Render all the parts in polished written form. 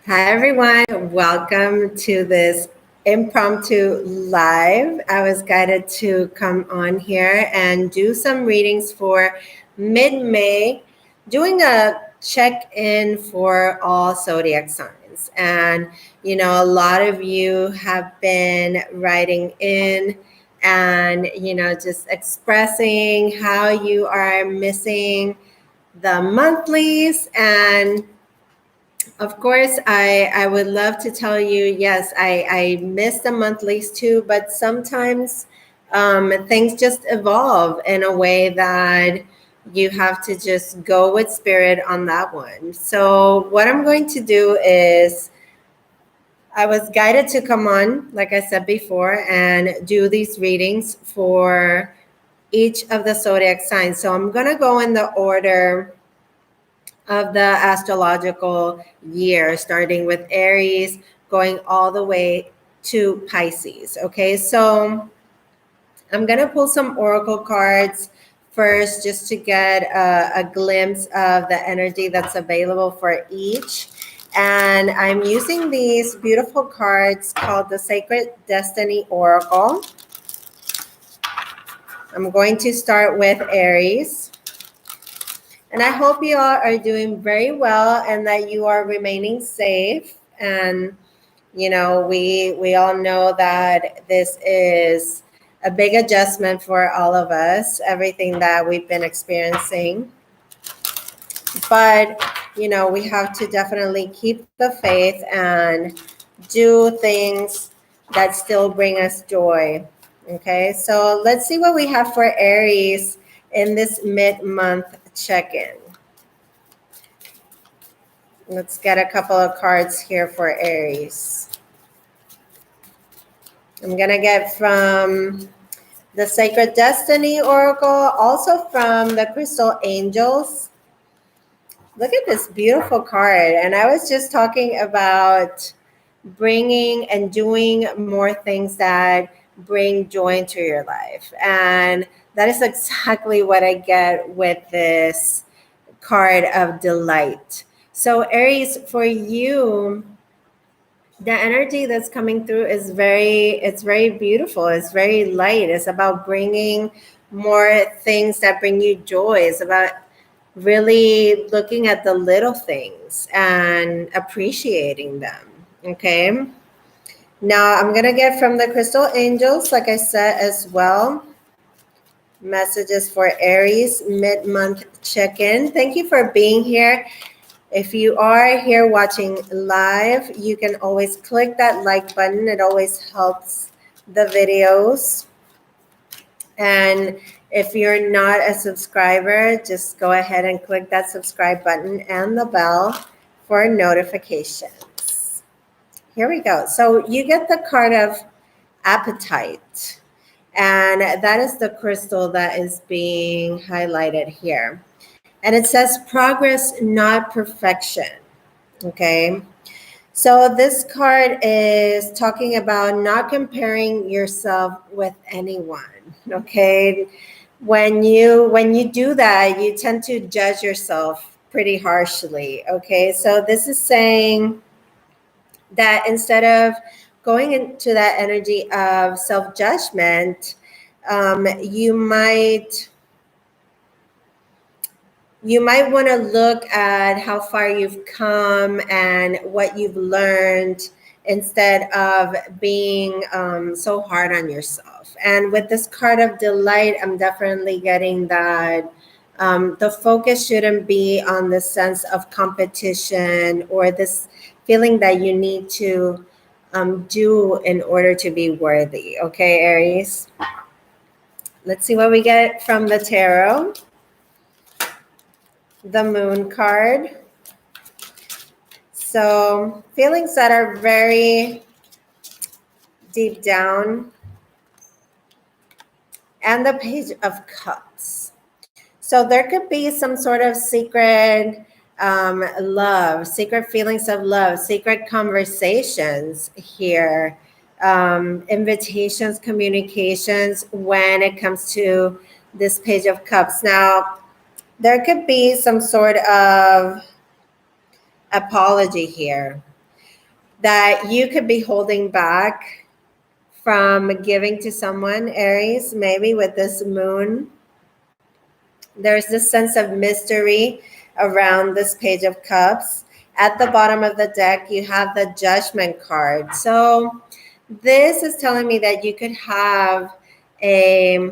Hi, everyone. Welcome to this impromptu live. I was guided to come on here and do some readings for mid-May, doing a check-in for all zodiac signs. And, a lot of you have been writing in and, just expressing how you are missing the monthlies. And of course, I would love to tell you, yes, I miss the monthlies too, but sometimes things just evolve in a way that you have to just go with spirit on that one. So what I'm going to do is I was guided to come on, like I said before, and do these readings for each of the zodiac signs. So I'm going to go in the order of the astrological year, starting with Aries, going all the way to Pisces. Okay, so I'm going to pull some oracle cards first just to get a glimpse of the energy that's available for each. And I'm using these beautiful cards called the Sacred Destiny Oracle. I'm going to start with Aries. And I hope you all are doing very well and that you are remaining safe. And, we all know that this is a big adjustment for all of us, everything that we've been experiencing. But, we have to definitely keep the faith and do things that still bring us joy. Okay, so let's see what we have for Aries in this mid-month check-in. Let's get a couple of cards here for Aries. I'm going to get from the Sacred Destiny Oracle, also from the Crystal Angels. Look at this beautiful card. And I was just talking about bringing and doing more things that bring joy into your life. And that is exactly what I get with this card of delight. So Aries, for you, the energy that's coming through is very beautiful. It's very light. It's about bringing more things that bring you joy. It's about really looking at the little things and appreciating them. Okay. Now I'm going to get from the Crystal Angels, like I said as well, messages for Aries mid-month check-in. Thank you for being here. If you are here watching live, you can always click that like button. It always helps the videos. And if you're not a subscriber, just go ahead and click that subscribe button and the bell for notifications. Here we go. So you get the card of appetite. And that is the crystal that is being highlighted here. And it says progress, not perfection. Okay. So this card is talking about not comparing yourself with anyone. Okay. When you do that, you tend to judge yourself pretty harshly. Okay. So this is saying that instead of going into that energy of self-judgment, you might want to look at how far you've come and what you've learned instead of being so hard on yourself. And with this card of delight, I'm definitely getting that the focus shouldn't be on the sense of competition or this feeling that you need to do in order to be worthy. Okay, Aries. Let's see what we get from the tarot. The Moon card. So feelings that are very deep down. And the Page of Cups. So there could be some sort of secret love, secret feelings of love, secret conversations here, invitations, communications when it comes to this Page of Cups. Now, there could be some sort of apology here. that you could be holding back from giving to someone, Aries, maybe with this moon. There's this sense of mystery around this Page of Cups. At the bottom of the deck, you have the Judgment card. So this is telling me that you could have a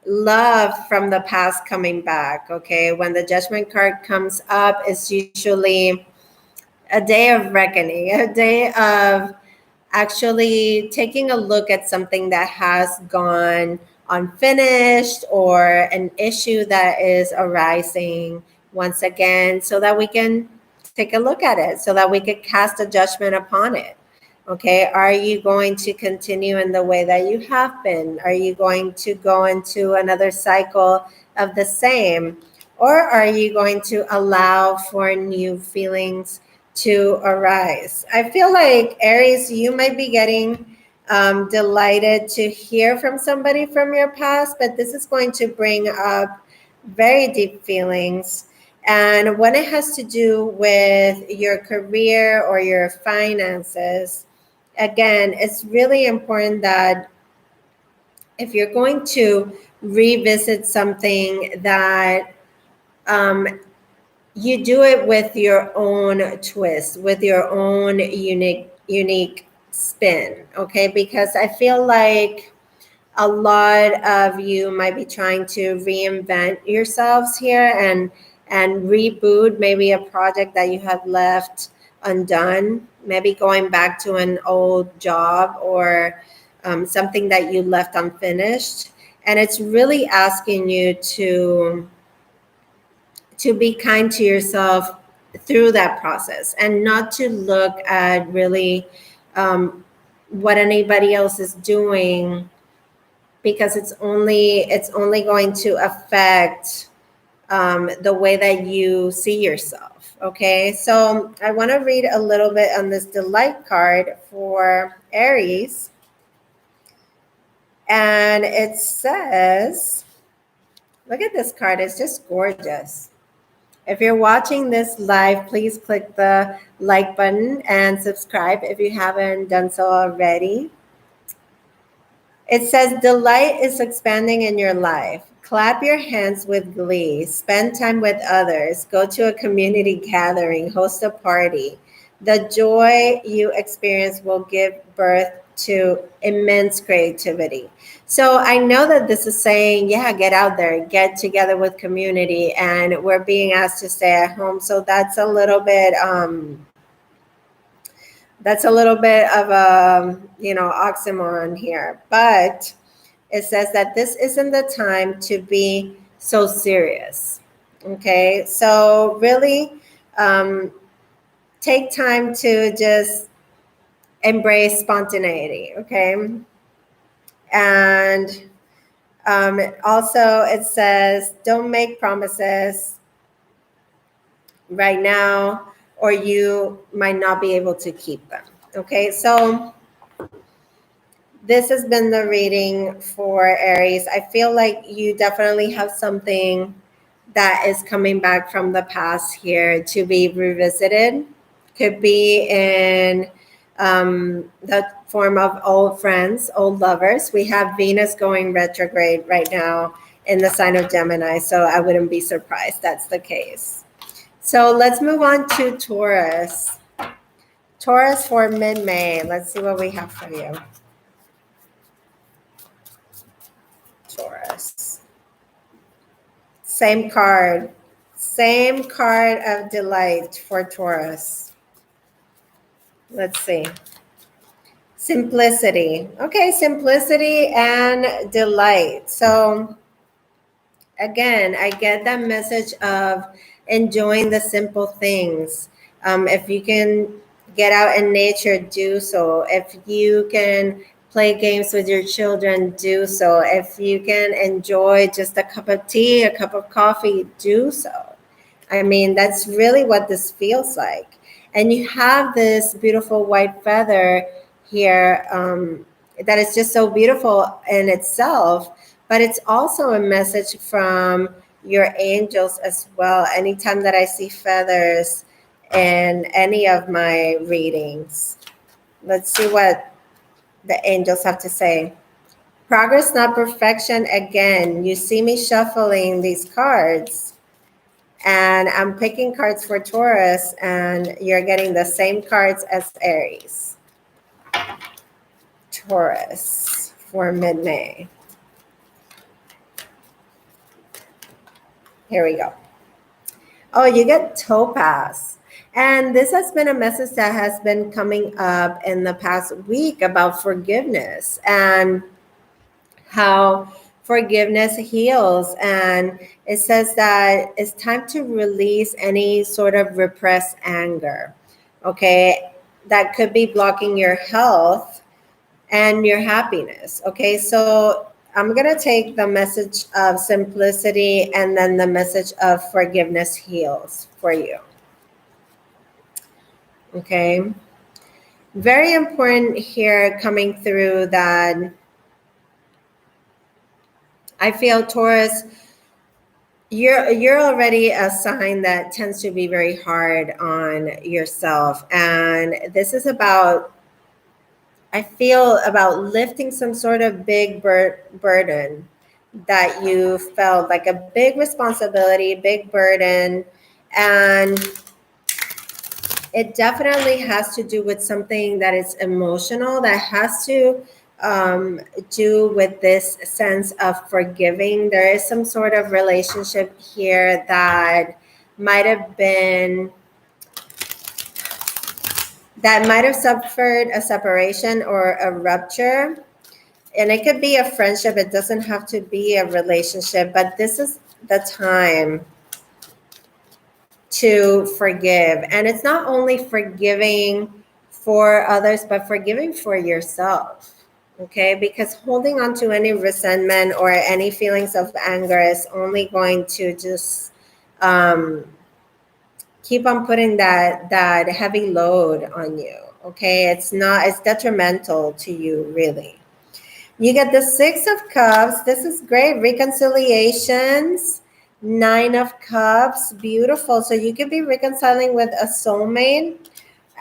love from the past coming back. Okay, when the Judgment card comes up, it's usually a day of reckoning, a day of actually taking a look at something that has gone unfinished or an issue that is arising once again, so that we can take a look at it, so that we could cast a judgment upon it. Okay, are you going to continue in the way that you have been? Are you going to go into another cycle of the same? Or are you going to allow for new feelings to arise? I feel like, Aries, you might be getting delighted to hear from somebody from your past, but this is going to bring up very deep feelings. And when it has to do with your career or your finances, again, it's really important that if you're going to revisit something, that you do it with your own twist, with your own unique spin. Okay, because I feel like a lot of you might be trying to reinvent yourselves here and reboot maybe a project that you have left undone, maybe going back to an old job or something that you left unfinished. And it's really asking you to be kind to yourself through that process, and not to look at really what anybody else is doing, because it's only going to affect the way that you see yourself. Okay, so I want to read a little bit on this Delight card for Aries, and it says, look at this card, it's just gorgeous. If you're watching this live, please click the like button and subscribe if you haven't done so already. It says, delight is expanding in your life. Clap your hands with glee. Spend time with others. Go to a community gathering. Host a party. The joy you experience will give birth to immense creativity. So I know that this is saying, yeah, get out there, get together with community, and we're being asked to stay at home. So that's a little bit of a oxymoron here. But it says that this isn't the time to be so serious. Okay, so really take time to just embrace spontaneity. Okay, and also it says, don't make promises right now, or you might not be able to keep them. Okay, so this has been the reading for Aries. I feel like you definitely have something that is coming back from the past here to be revisited. Could be in the form of old friends, old lovers. We have Venus going retrograde right now in the sign of Gemini, so I wouldn't be surprised that's the case. So let's move on to Taurus. Taurus for mid-May. Let's see what we have for you. Taurus. Same card of delight for Taurus. Let's see. Simplicity. Okay, simplicity and delight. So again, I get that message of enjoying the simple things. If you can get out in nature, do so. If you can play games with your children, do so. If you can enjoy just a cup of tea, a cup of coffee, do so. I mean, that's really what this feels like. And you have this beautiful white feather here that is just so beautiful in itself, but it's also a message from your angels as well. Anytime that I see feathers, in any of my readings. Let's see what the angels have to say. Progress, not perfection. Again, you see me shuffling these cards, and I'm picking cards for Taurus, and you're getting the same cards as Aries. Taurus for mid-May. Here we go. Oh, you get Topaz. And this has been a message that has been coming up in the past week about forgiveness and how forgiveness heals. And it says that it's time to release any sort of repressed anger, okay? That could be blocking your health and your happiness, okay? So I'm going to take the message of simplicity and then the message of forgiveness heals for you. Okay. Very important here coming through that I feel Taurus, you're already a sign that tends to be very hard on yourself. And this is about, I feel, about lifting some sort of big burden that you felt, like a big responsibility, big burden. And it definitely has to do with something that is emotional, that has to do with this sense of forgiving. There is some sort of relationship here that might have been, that might have suffered a separation or a rupture. And it could be a friendship. It doesn't have to be a relationship, but this is the time to forgive. And it's not only forgiving for others, but forgiving for yourself. Okay, because holding on to any resentment or any feelings of anger is only going to just keep on putting that heavy load on you. Okay, it's detrimental to you, really. You get the Six of Cups. This is great. Reconciliations. Nine of Cups. Beautiful. So you could be reconciling with a soulmate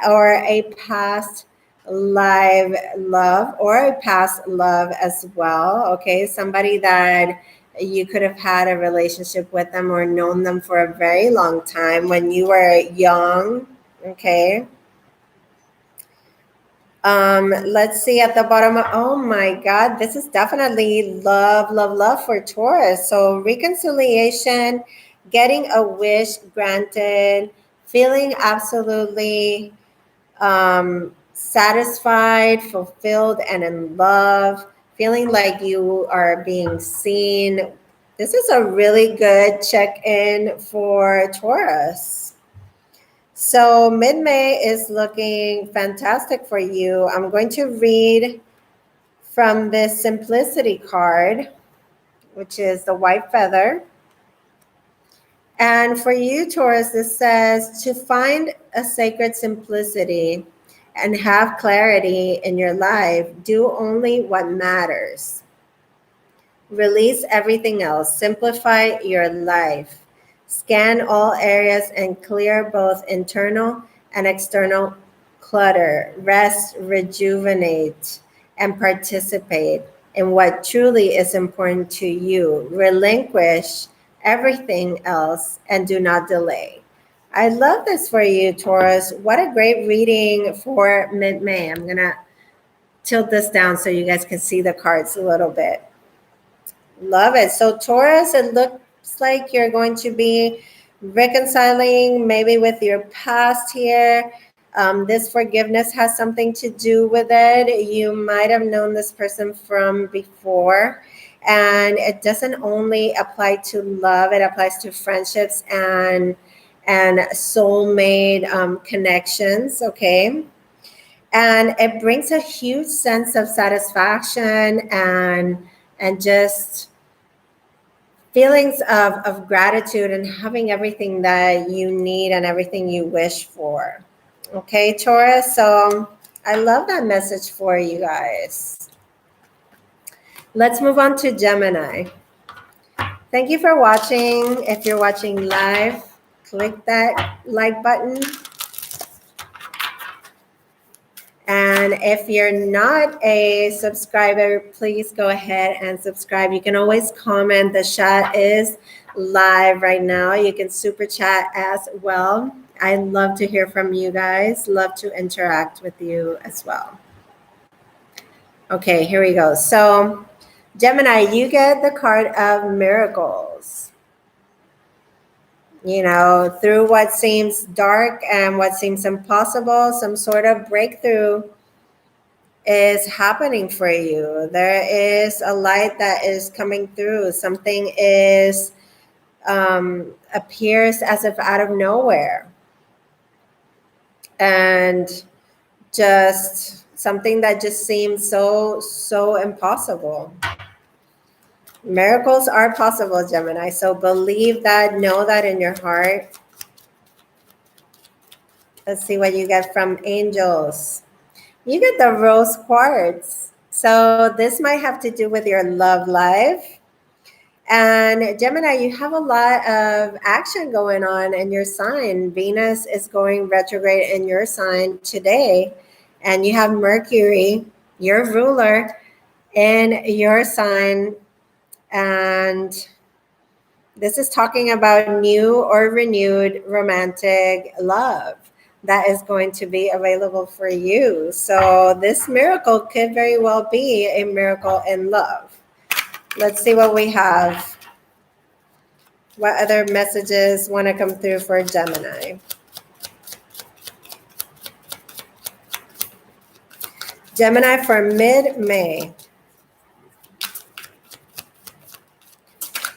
or a past live love or a past love as well. Okay. Somebody that you could have had a relationship with them or known them for a very long time when you were young. Okay. Let's see at the bottom. Oh my God, this is definitely love, love, love for Taurus. So reconciliation, getting a wish granted, feeling absolutely satisfied, fulfilled, and in love, feeling like you are being seen. This is a really good check-in for Taurus. So mid-May is looking fantastic for you. I'm going to read from this Simplicity card, which is the white feather. And for you, Taurus, this says to find a sacred simplicity and have clarity in your life, do only what matters. Release everything else. Simplify your life. Scan all areas and clear both internal and external clutter. Rest, rejuvenate, and participate in what truly is important to you. Relinquish everything else and do not delay. I love this for you, Taurus. What a great reading for mid-May. I'm going to tilt this down so you guys can see the cards a little bit. Love it. So Taurus, it looks like you're going to be reconciling maybe with your past here. This forgiveness has something to do with it. You might have known this person from before. And it doesn't only apply to love, it applies to friendships and soulmate connections, okay? And it brings a huge sense of satisfaction and just feelings of gratitude and having everything that you need and everything you wish for. Okay, Taurus, so I love that message for you guys. Let's move on to Gemini. Thank you for watching. If you're watching live, click that like button. And if you're not a subscriber, please go ahead and subscribe. You can always comment. The chat is live right now. You can super chat as well. I love to hear from you guys. Love to interact with you as well. Okay, here we go. So, Gemini, you get the card of miracles. You know, through what seems dark and what seems impossible, some sort of breakthrough is happening for you. There is a light that is coming through. Something is appears as if out of nowhere, and just something that just seems so impossible. Miracles are possible, Gemini. So believe that, know that in your heart. Let's see what you get from angels. You get the rose quartz. So this might have to do with your love life. And Gemini, you have a lot of action going on in your sign. Venus is going retrograde in your sign today. And you have Mercury, your ruler, in your sign. And this is talking about new or renewed romantic love that is going to be available for you. So this miracle could very well be a miracle in love. Let's see what we have. What other messages want to come through for Gemini? Gemini for mid-May.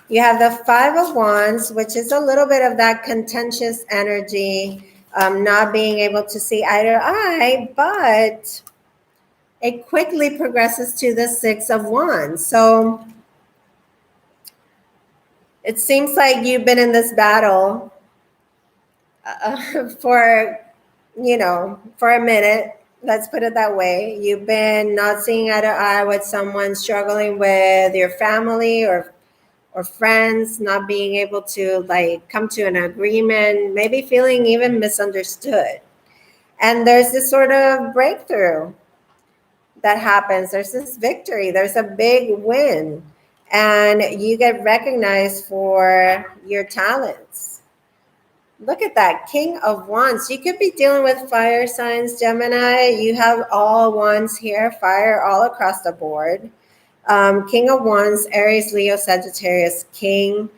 You have the Five of Wands, which is a little bit of that contentious energy, not being able to see eye to eye, but it quickly progresses to the Six of Wands. So it seems like you've been in this battle for a minute. Let's put it that way. You've been not seeing eye to eye with someone, struggling with your family or friends, not being able to like come to an agreement, maybe feeling even misunderstood. And there's this sort of breakthrough that happens. There's this victory. There's a big win. And you get recognized for your talents. Look at that, King of Wands. You could be dealing with fire signs, Gemini. You have all wands here, fire all across the board. King of Wands, Aries, Leo, Sagittarius, King.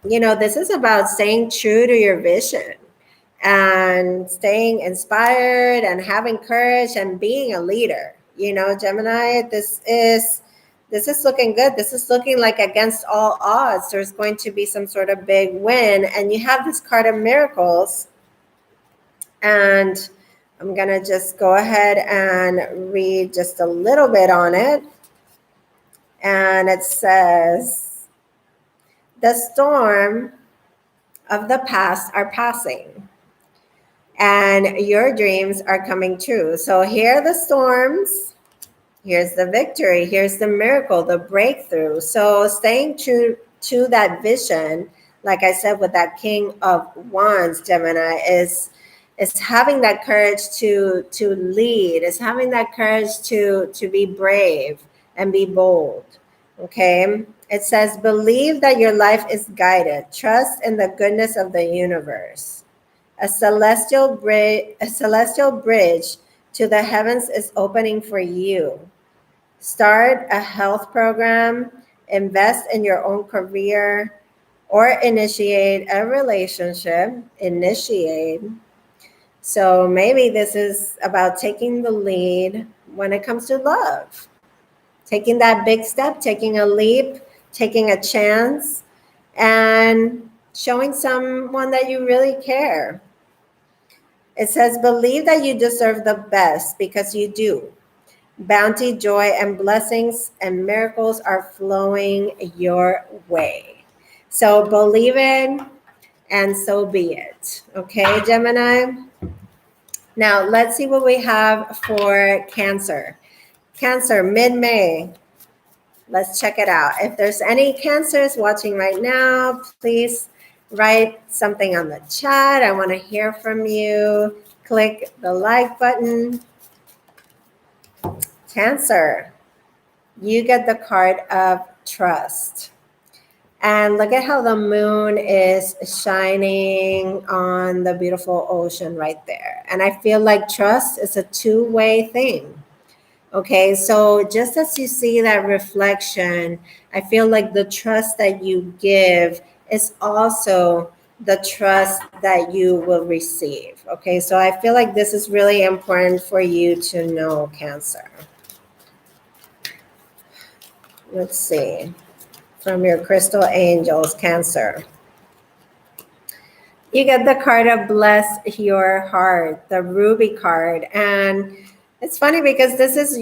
This is about staying true to your vision and staying inspired and having courage and being a leader. Gemini, this is looking good. This is looking like against all odds, there's going to be some sort of big win. And you have this card of miracles. And I'm going to just go ahead and read just a little bit on it. And it says, the storm of the past are passing, and your dreams are coming true. So here are the storms. Here's the victory. Here's the miracle, the breakthrough. So staying true to that vision, like I said, with that King of Wands, Gemini, is having that courage to lead, is having that courage to be brave and be bold. Okay. It says, believe that your life is guided. Trust in the goodness of the universe. A celestial bridge to the heavens is opening for you. Start a health program, invest in your own career, or initiate a relationship. So maybe this is about taking the lead when it comes to love. Taking that big step, taking a leap, taking a chance, and showing someone that you really care. It says, believe that you deserve the best, because you do. Bounty, joy, and blessings and miracles are flowing your way. So believe it, and so be it. Okay, Gemini? Now, let's see what we have for Cancer. Cancer, mid-May. Let's check it out. If there's any Cancers watching right now, please write something on the chat. I want to hear from you. click the like button. Cancer, you get the card of trust. And look at how the moon is shining on the beautiful ocean right there. And I feel like trust is a two-way thing. Okay, so just as you see that reflection, I feel like the trust that you give is also the trust that you will receive. Okay, so I feel like this is really important for you to know, Cancer. Let's see. From your crystal angels, Cancer. You get the card of bless your heart, the ruby card. And it's funny because this is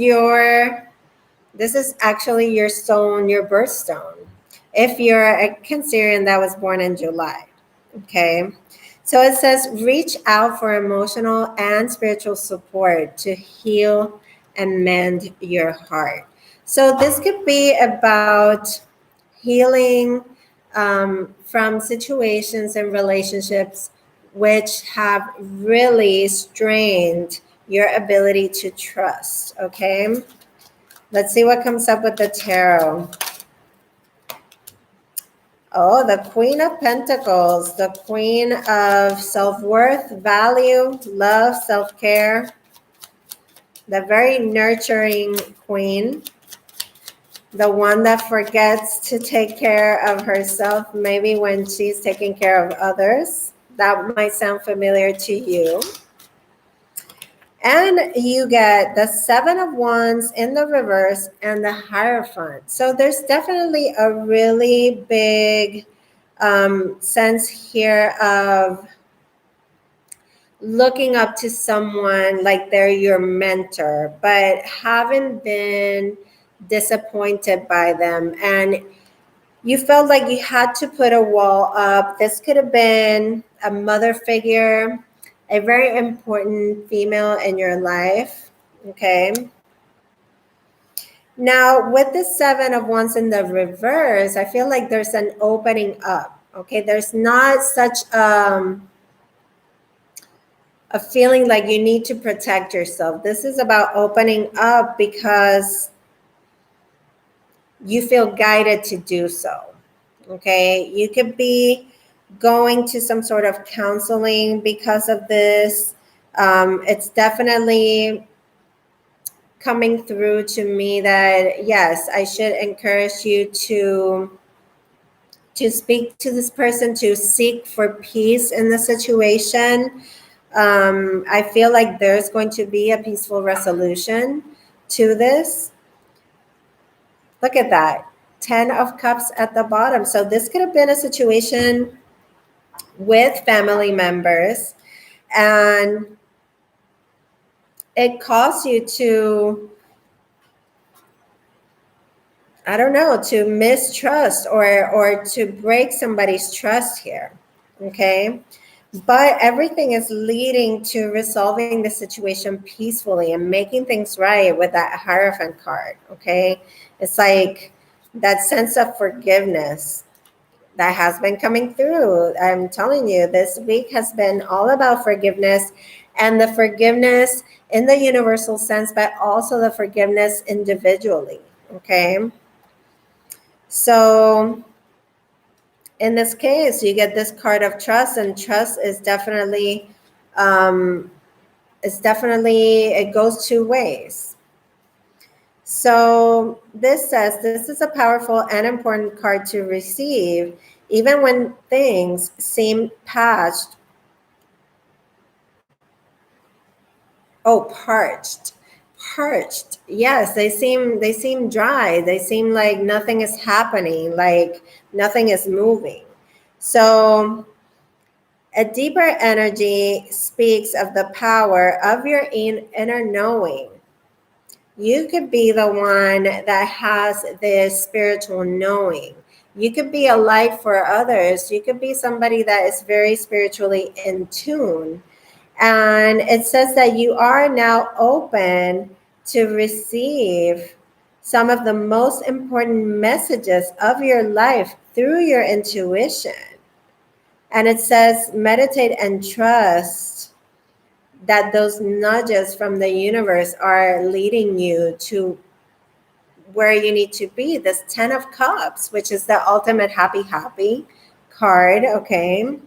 actually your stone, your birthstone. If you're a Cancerian that was born in July, okay? So it says, reach out for emotional and spiritual support to heal and mend your heart. So this could be about healing from situations and relationships which have really strained your ability to trust, okay? Let's see what comes up with the tarot. Oh, the Queen of Pentacles, the Queen of self-worth, value, love, self-care, the very nurturing Queen, the one that forgets to take care of herself, maybe when she's taking care of others. That might sound familiar to you. And you get the Seven of Wands in the reverse and the Hierophant. So there's definitely a really big sense here of looking up to someone like they're your mentor, but haven't been disappointed by them. And you felt like you had to put a wall up. This could have been a mother figure, a very important female in your life, okay? Now, with the Seven of Wands in the reverse, I feel like there's an opening up, okay? There's not such a feeling like you need to protect yourself. This is about opening up because you feel guided to do so, okay? You could be going to some sort of counseling because of this. It's definitely coming through to me that, yes, I should encourage you to speak to this person, to seek for peace in the situation. I feel like there's going to be a peaceful resolution to this. Look at that. 10 of Cups at the bottom. So this could have been a situation with family members, and it caused you to, I don't know, to mistrust or to break somebody's trust here, okay? But everything is leading to resolving the situation peacefully and making things right with that Hierophant card, okay? It's like that sense of forgiveness that has been coming through. I'm telling you, this week has been all about forgiveness, and the forgiveness in the universal sense, but also the forgiveness individually, okay? So in this case, you get this card of trust, and trust is definitely, it goes two ways. So this says this is a powerful and important card to receive, even when things seem patched. Oh, parched. Parched. Yes, they seem dry. They seem like nothing is happening, like nothing is moving. So a deeper energy speaks of the power of your inner knowing. You could be the one that has this spiritual knowing. You could be a light for others. You could be somebody that is very spiritually in tune. And it says that you are now open to receive some of the most important messages of your life through your intuition. And it says, meditate and trust that those nudges from the universe are leading you to where you need to be. This 10 of Cups, which is the ultimate happy card, okay?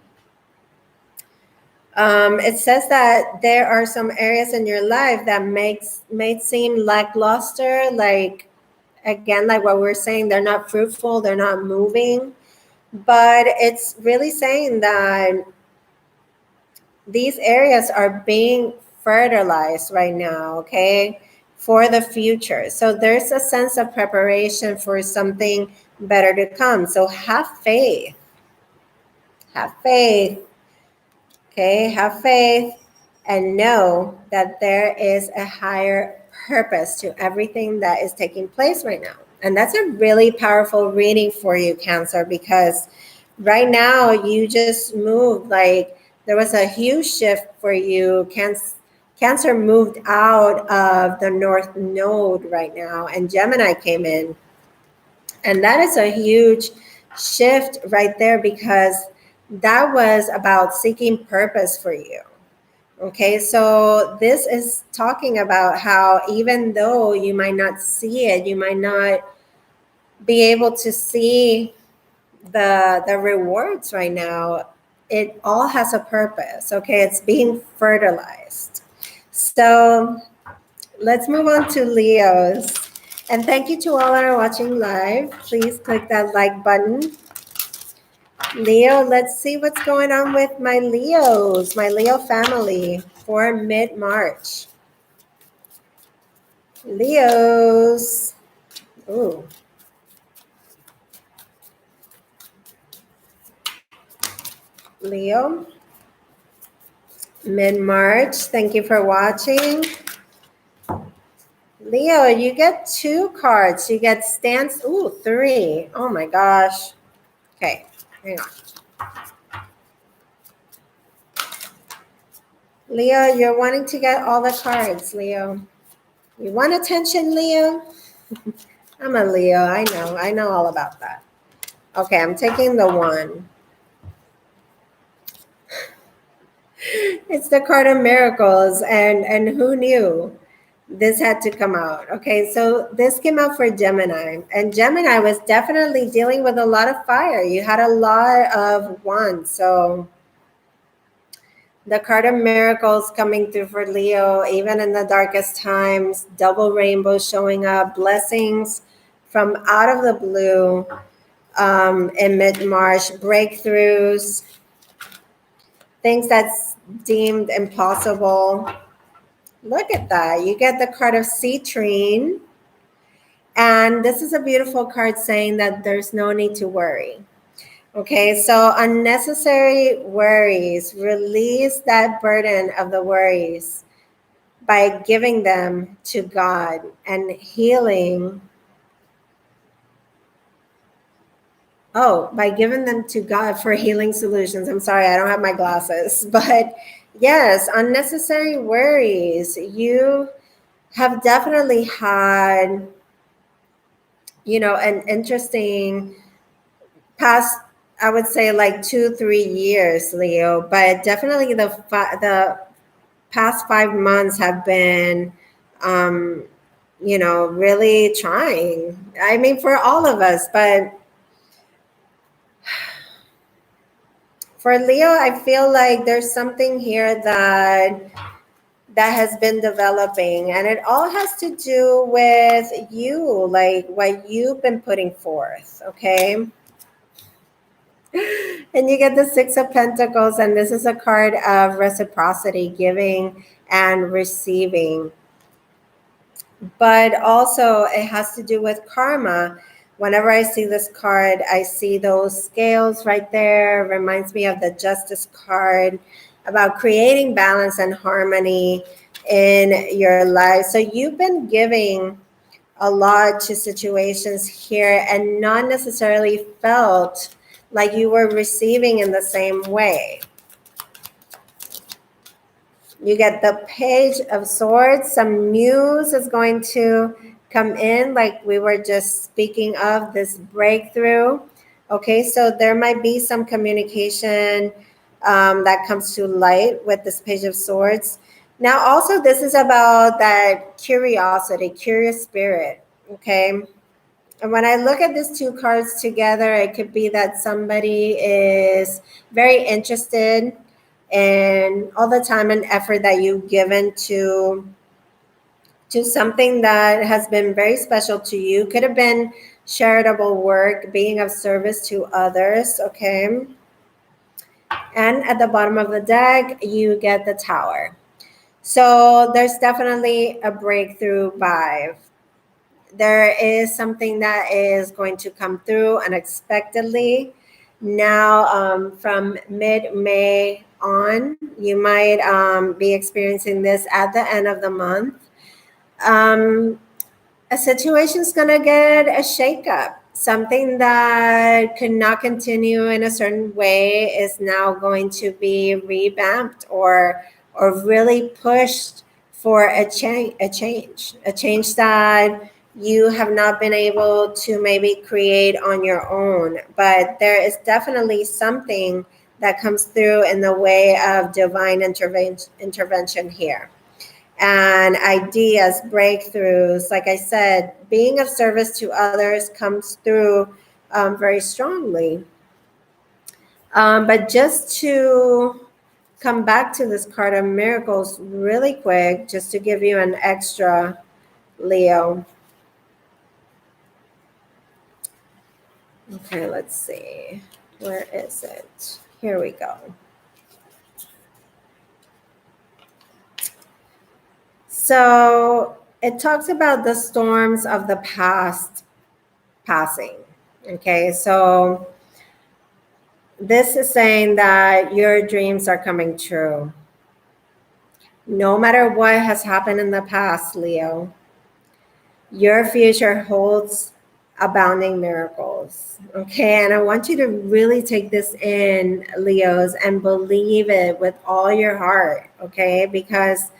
It says that there are some areas in your life that may seem lackluster, like, again, like what we're saying, they're not fruitful, they're not moving, but it's really saying that these areas are being fertilized right now, okay, for the future. So there's a sense of preparation for something better to come. So have faith. Have faith. Okay, have faith and know that there is a higher purpose to everything that is taking place right now. And that's a really powerful reading for you, Cancer, because right now you just moved, like there was a huge shift for you. Cancer moved out of the North Node right now, and Gemini came in. And that is a huge shift right there, because that was about seeking purpose for you. Okay, so this is talking about how even though you might not see it, you might not be able to see the rewards right now, it all has a purpose. Okay, it's being fertilized. So let's move on to Leos. And thank you to all that are watching live. Please click that like button. Leo, let's see what's going on with my Leos, my Leo family for mid-March. Leos. Ooh. Leo. Mid-March. Thank you for watching. Leo, you get 2 cards. You get stance. Ooh, 3. Oh my gosh. Okay, hang on. Leo, you're wanting to get all the cards, Leo. You want attention, Leo? I'm a Leo. I know all about that. Okay, I'm taking the 1. It's the card of miracles, and who knew this had to come out? Okay, so this came out for Gemini, and Gemini was definitely dealing with a lot of fire. You had a lot of wands, so the card of miracles coming through for Leo, even in the darkest times, double rainbow showing up, blessings from out of the blue in mid-March, breakthroughs, things that's deemed impossible. Look at that. You get the card of citrine. And this is a beautiful card saying that there's no need to worry. Okay, so unnecessary worries, release that burden of the worries by giving them to God and healing. Oh, by giving them to God for healing solutions. I'm sorry, I don't have my glasses. But yes, unnecessary worries. You have definitely had, an interesting past, I would say like 2-3 years, Leo, but definitely the past 5 months have been, really trying. I mean, for all of us, but for Leo, I feel like there's something here that has been developing, and it all has to do with you, like what you've been putting forth, okay? And you get the 6 of Pentacles, and this is a card of reciprocity, giving and receiving. But also it has to do with karma. Whenever I see this card, I see those scales right there. Reminds me of the Justice card about creating balance and harmony in your life. So you've been giving a lot to situations here and not necessarily felt like you were receiving in the same way. You get the Page of Swords. Some news is going to come in, like we were just speaking of, this breakthrough. Okay, so there might be some communication that comes to light with this Page of Swords. Now, also, this is about that curiosity, curious spirit, okay? And when I look at these two cards together, it could be that somebody is very interested in all the time and effort that you've given to something that has been very special to you. Could have been charitable work, being of service to others, okay? And at the bottom of the deck, you get the Tower. So there's definitely a breakthrough vibe. There is something that is going to come through unexpectedly. Now, from mid-May on, you might be experiencing this at the end of the month. A situation's going to get a shakeup. Something that could not continue in a certain way is now going to be revamped or really pushed for a change that you have not been able to maybe create on your own. But there is definitely something that comes through in the way of divine intervention here. And ideas, breakthroughs. Like I said, being of service to others comes through very strongly. But just to come back to this card of miracles really quick, just to give you an extra, Leo. Okay, let's see. Where is it? Here we go. So it talks about the storms of the past passing. Okay, so this is saying that your dreams are coming true. No matter what has happened in the past, Leo, your future holds abounding miracles. Okay, and I want you to really take this in, Leos, and believe it with all your heart. Okay, because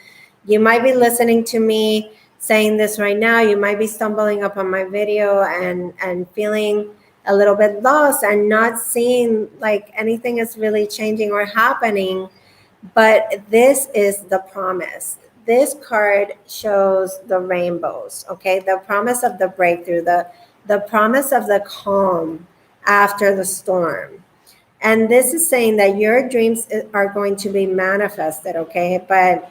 you might be listening to me saying this right now. You might be stumbling up on my video and feeling a little bit lost and not seeing like anything is really changing or happening. But this is the promise. This card shows the rainbows, okay? The promise of the breakthrough, the promise of the calm after the storm. And this is saying that your dreams are going to be manifested, okay? But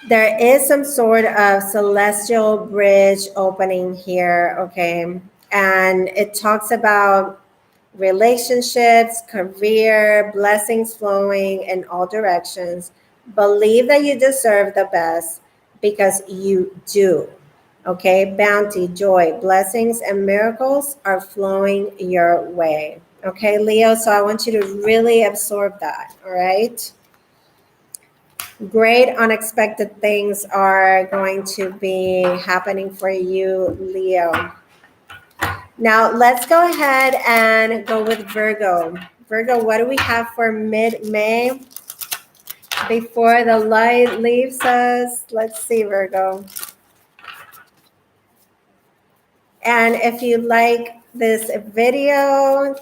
there is some sort of celestial bridge opening here, okay? And it talks about relationships, career, blessings flowing in all directions. Believe that you deserve the best because you do, okay? Bounty, joy, blessings, and miracles are flowing your way, okay, Leo? So I want you to really absorb that, all right? Great unexpected things are going to be happening for you, Leo. Now, let's go ahead and go with Virgo. Virgo, what do we have for mid-May before the light leaves us? Let's see, Virgo. And if you like this video,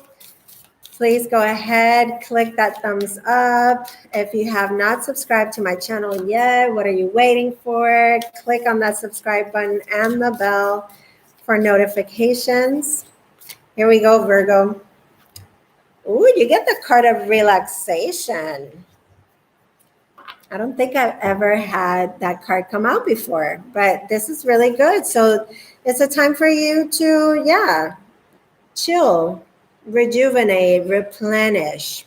please go ahead, click that thumbs up. If you have not subscribed to my channel yet, what are you waiting for? Click on that subscribe button and the bell for notifications. Here we go, Virgo. Ooh, you get the card of relaxation. I don't think I've ever had that card come out before, but this is really good. So it's a time for you to, yeah, chill, rejuvenate, replenish.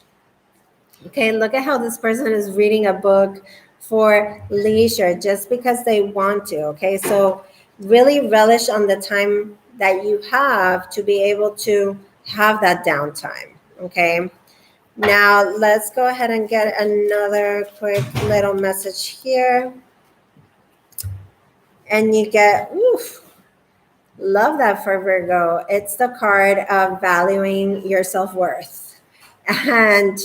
Okay, look at how this person is reading a book for leisure just because they want to. Okay, so really relish on the time that you have to be able to have that downtime. Okay, now let's go ahead and get another quick little message here. And you get, oof, love that for Virgo. It's the card of valuing your self-worth. And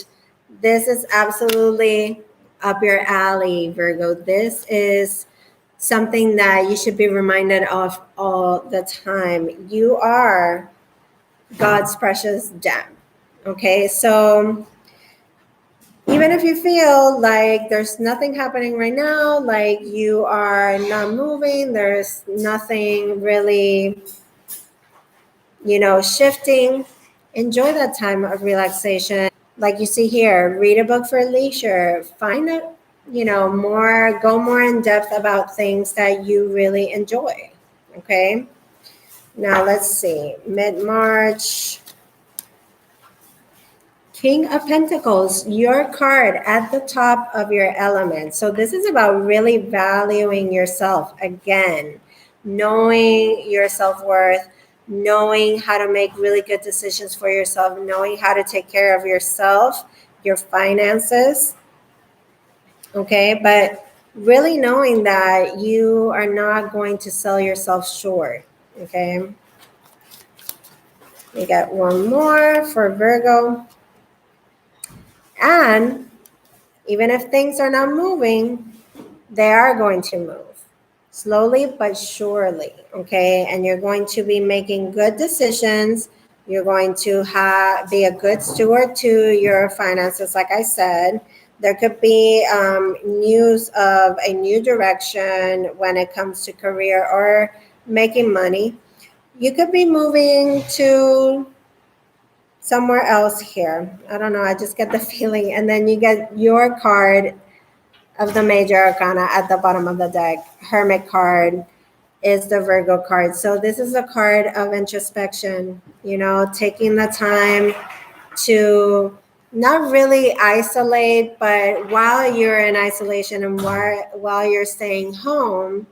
this is absolutely up your alley, Virgo. This is something that you should be reminded of all the time. You are God's precious gem. Okay, so you even if you feel like there's nothing happening right now, like you are not moving, there's nothing really, shifting, enjoy that time of relaxation. Like you see here, read a book for leisure, find a, go more in depth about things that you really enjoy. Okay. Now let's see, mid-March. King of Pentacles, your card at the top of your element. So this is about really valuing yourself again, knowing your self-worth, knowing how to make really good decisions for yourself, knowing how to take care of yourself, your finances. Okay, but really knowing that you are not going to sell yourself short. Okay. We got one more for Virgo. And even if things are not moving, they are going to move slowly but surely. Okay. And you're going to be making good decisions. You're going to be a good steward to your finances. Like I said, there could be news of a new direction when it comes to career or making money. You could be moving to somewhere else here. I don't know. I just get the feeling. And then you get your card of the major arcana at the bottom of the deck. Hermit card is the Virgo card. So this is a card of introspection, taking the time to not really isolate, but while you're in isolation and while you're staying home,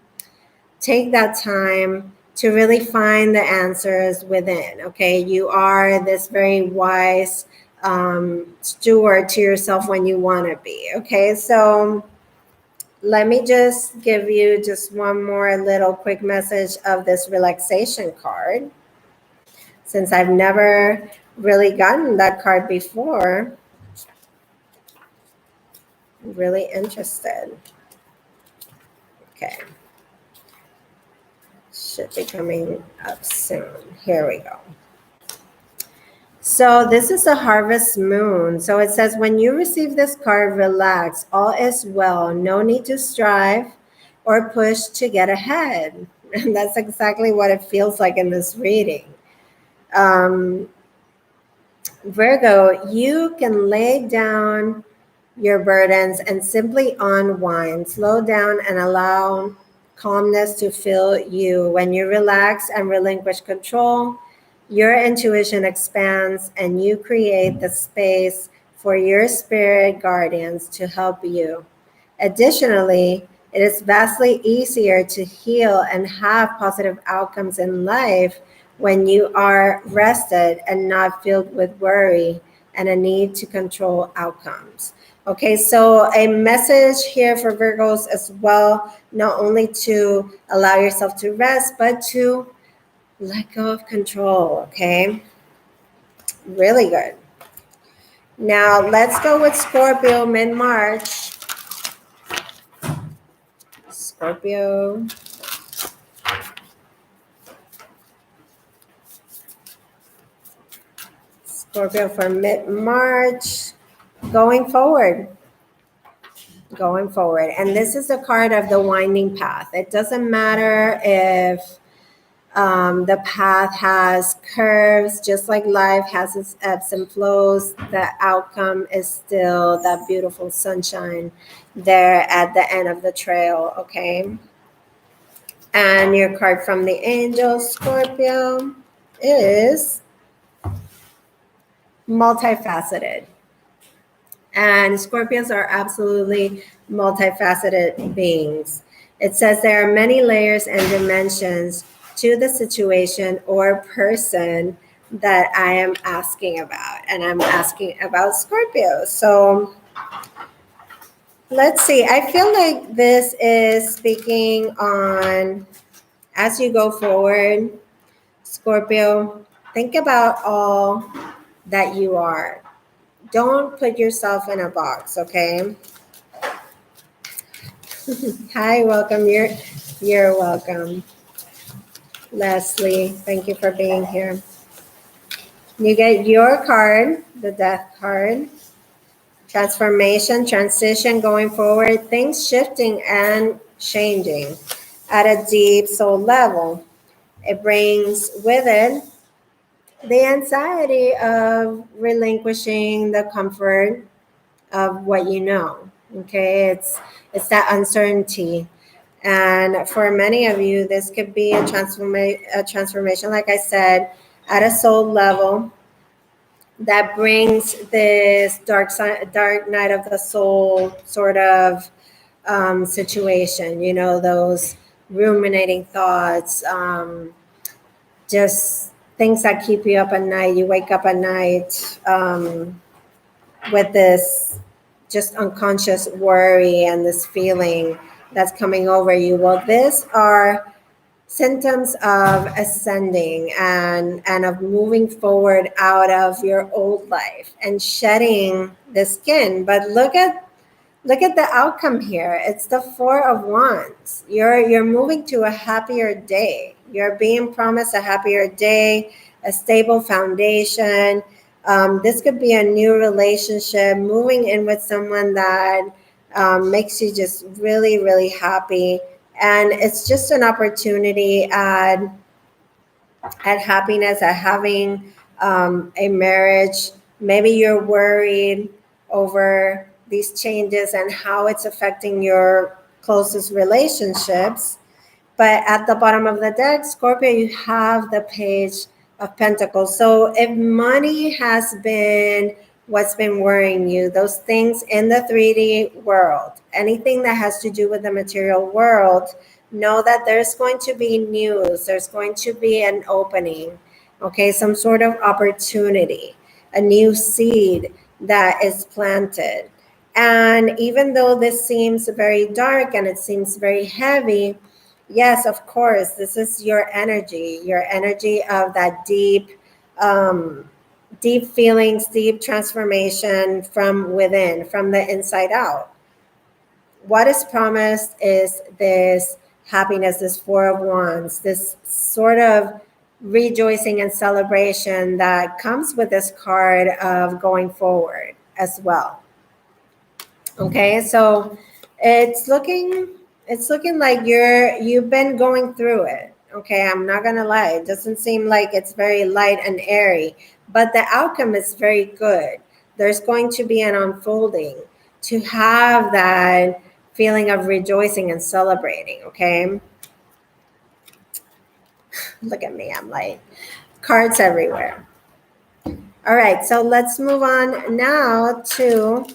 take that time to really find the answers within. Okay, you are this very wise steward to yourself when you want to be. Okay, so let me just give you just one more little quick message of this relaxation card. Since I've never really gotten that card before, I'm really interested. Okay. Should be coming up soon. Here we go. So this is a harvest moon. So it says, when you receive this card, relax. All is well. No need to strive or push to get ahead. And that's exactly what it feels like in this reading. Virgo, you can lay down your burdens and simply unwind. Slow down and allow calmness to fill you. When you relax and relinquish control, your intuition expands and you create the space for your spirit guardians to help you. Additionally, it is vastly easier to heal and have positive outcomes in life when you are rested and not filled with worry and a need to control outcomes. Okay, so a message here for Virgos as well, not only to allow yourself to rest, but to let go of control. Okay, really good. Now let's go with Scorpio, mid-March. Scorpio. Scorpio for mid-March. Going forward. And this is the card of the winding path. It doesn't matter if the path has curves, just like life has its ebbs and flows. The outcome is still that beautiful sunshine there at the end of the trail. Okay. And your card from the angel, Scorpio, is multifaceted. And Scorpios are absolutely multifaceted beings. It says there are many layers and dimensions to the situation or person that I am asking about. And I'm asking about Scorpio. So let's see. I feel like this is speaking on, as you go forward, Scorpio, think about all that you are. Don't put yourself in a box, okay? Hi, welcome. You're welcome. Leslie, thank you for being here. You get your card, the death card. transformation, transition, going forward, things shifting and changing at a deep soul level. It brings with it the anxiety of relinquishing the comfort of what you know. Okay, it's that uncertainty. And for many of you, this could be a transformation, like I said, at a soul level that brings this dark night of the soul sort of situation. You know, those ruminating thoughts, just things that keep you up at night. You wake up at night with this just unconscious worry and this feeling that's coming over you. Well, these are symptoms of ascending and of moving forward out of your old life and shedding the skin. But look at the outcome here. It's the Four of Wands. You're moving to a happier day. You're being promised a happier day, a stable foundation. This could be a new relationship, moving in with someone that makes you just really, really happy. And it's just an opportunity at happiness, at having a marriage. Maybe you're worried over these changes and how it's affecting your closest relationships. But at the bottom of the deck, Scorpio, you have the Page of Pentacles. So if money has been what's been worrying you, those things in the 3D world, anything that has to do with the material world, know that there's going to be news, there's going to be an opening, okay, some sort of opportunity, a new seed that is planted. And even though this seems very dark and it seems very heavy, yes, of course, this is your energy of that deep feelings, deep transformation from within, from the inside out. What is promised is this happiness, this Four of Wands, this sort of rejoicing and celebration that comes with this card of going forward as well. Okay, so it's looking like you've been going through it. Okay, I'm not gonna lie, it doesn't seem like it's very light and airy, but the outcome is very good. There's going to be an unfolding to have that feeling of rejoicing and celebrating. Okay, look at me, I'm like cards everywhere. All right, so let's move on now to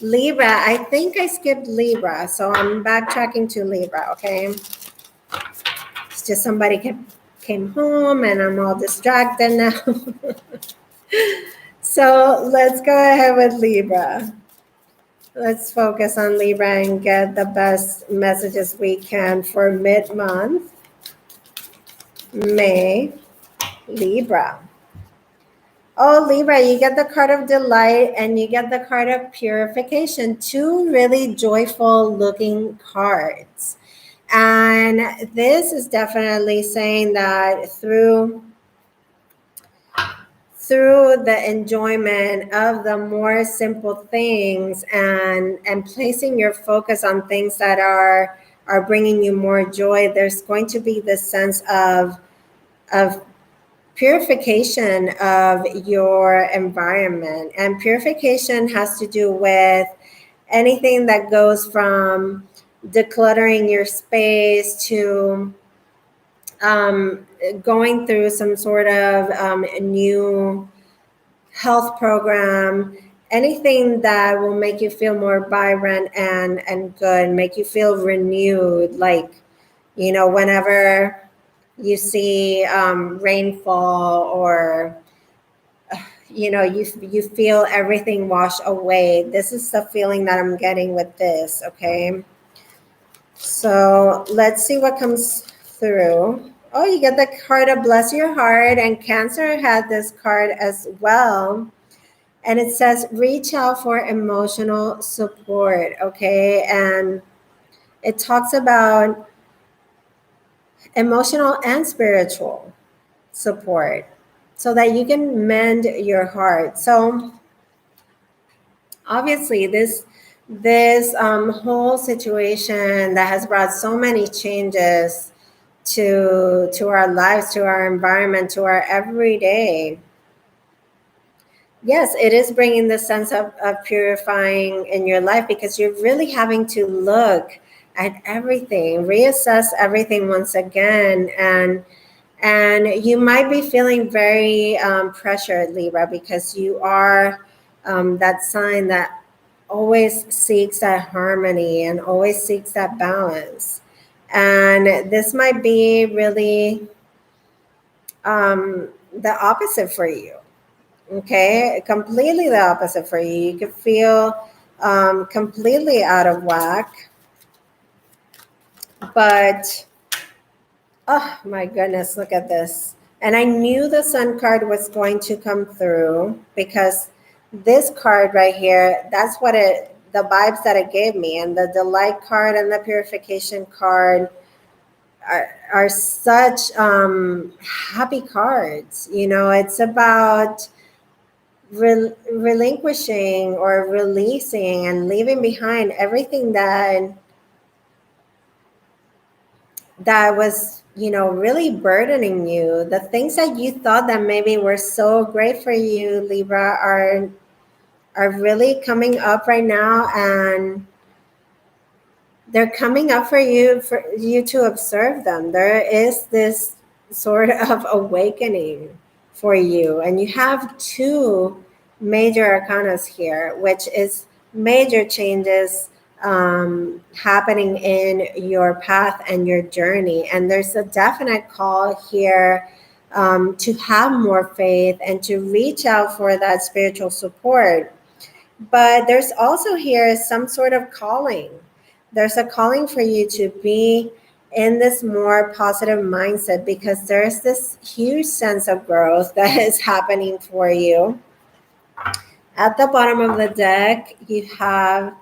Libra. I think I skipped Libra, so I'm backtracking to Libra, okay? It's just somebody came home and I'm all distracted now. So let's go ahead with Libra. Let's focus on Libra and get the best messages we can for mid-month, May, Libra. Oh, Libra, you get the card of delight and you get the card of purification. Two really joyful looking cards. And this is definitely saying that through the enjoyment of the more simple things and placing your focus on things that are bringing you more joy, there's going to be this sense of purification of your environment. And purification has to do with anything that goes from decluttering your space to going through some sort of new health program, anything that will make you feel more vibrant and good, make you feel renewed. Like, you know, whenever you see rainfall, or you know, you feel everything wash away. This is the feeling that I'm getting with this. Okay, so let's see what comes through. Oh, you get the card of Bless Your Heart, and Cancer had this card as well, and it says reach out for emotional support. Okay, and it talks about emotional and spiritual support so that you can mend your heart. So obviously this whole situation that has brought so many changes to our lives, to our environment, to our everyday. Yes, it is bringing the sense of purifying in your life, because you're really having to look at everything, reassess everything once again, and you might be feeling very pressured, Libra, because you are that sign that always seeks that harmony and always seeks that balance. And this might be really the opposite for you. Okay, completely the opposite for you. You could feel completely out of whack, but oh my goodness, look at this. And I knew the Sun card was going to come through, because this card right here, that's what the vibes that it gave me. And the Delight card and the Purification card are such happy cards. You know, it's about relinquishing or releasing and leaving behind everything that was, you know, really burdening you. The things that you thought that maybe were so great for you, Libra, are really coming up right now, and they're coming up for you to observe them. There is this sort of awakening for you, and you have two major arcanas here, which is major changes happening in your path and your journey. And there's a definite call here to have more faith and to reach out for that spiritual support. But there's also here some sort of calling. There's a calling for you to be in this more positive mindset, because there's this huge sense of growth that is happening for you. At the bottom of the deck, you have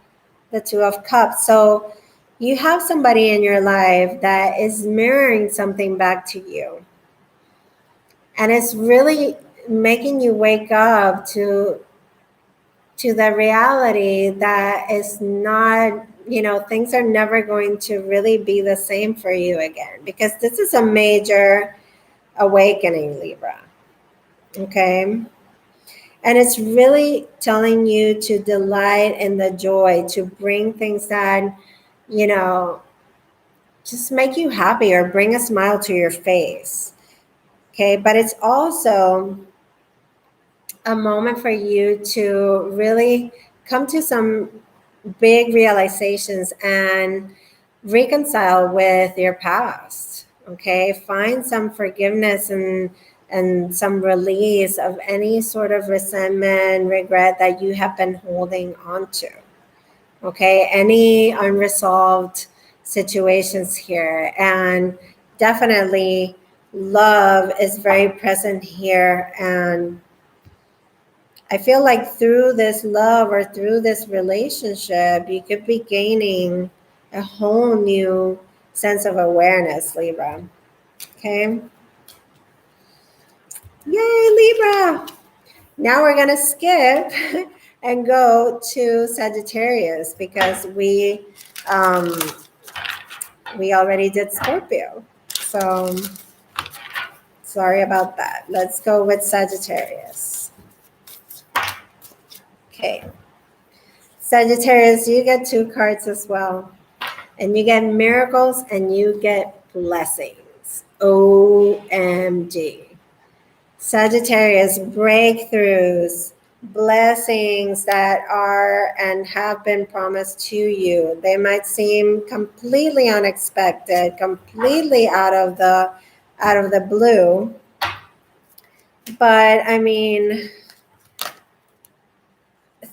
the Two of Cups. So you have somebody in your life that is mirroring something back to you. And it's really making you wake up to the reality that is not, you know, things are never going to really be the same for you again, because this is a major awakening, Libra. Okay. And it's really telling you to delight in the joy, to bring things that, you know, just make you happy or bring a smile to your face. Okay. But it's also a moment for you to really come to some big realizations and reconcile with your past. Okay, find some forgiveness and some release of any sort of resentment, regret that you have been holding on to. Okay, any unresolved situations here. And definitely love is very present here. And I feel like through this love or through this relationship, you could be gaining a whole new sense of awareness, Libra. Okay. Yay, Libra. Now we're going to skip and go to Sagittarius, because we already did Scorpio. So sorry about that. Let's go with Sagittarius. Okay. Sagittarius, you get two cards as well. And you get miracles and you get blessings. OMG. Sagittarius, breakthroughs, blessings that are and have been promised to you. They might seem completely unexpected, completely out of the blue. But I mean,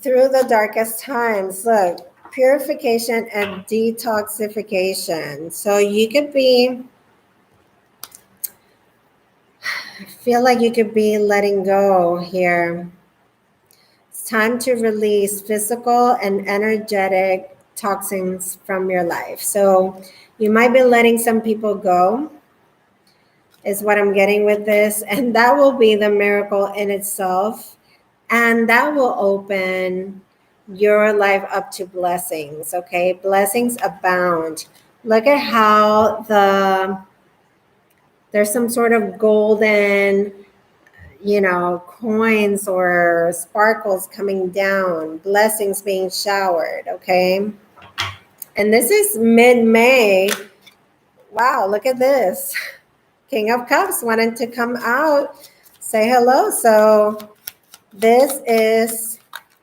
through the darkest times, look, purification and detoxification. So you could be, I feel like you could be letting go here. It's time to release physical and energetic toxins from your life. So you might be letting some people go, is what I'm getting with this. And that will be the miracle in itself. And that will open your life up to blessings, okay? Blessings abound. Look at how there's some sort of golden, coins or sparkles coming down, blessings being showered, okay? And this is mid-May. Wow, look at this. King of Cups wanted to come out, say hello. So this is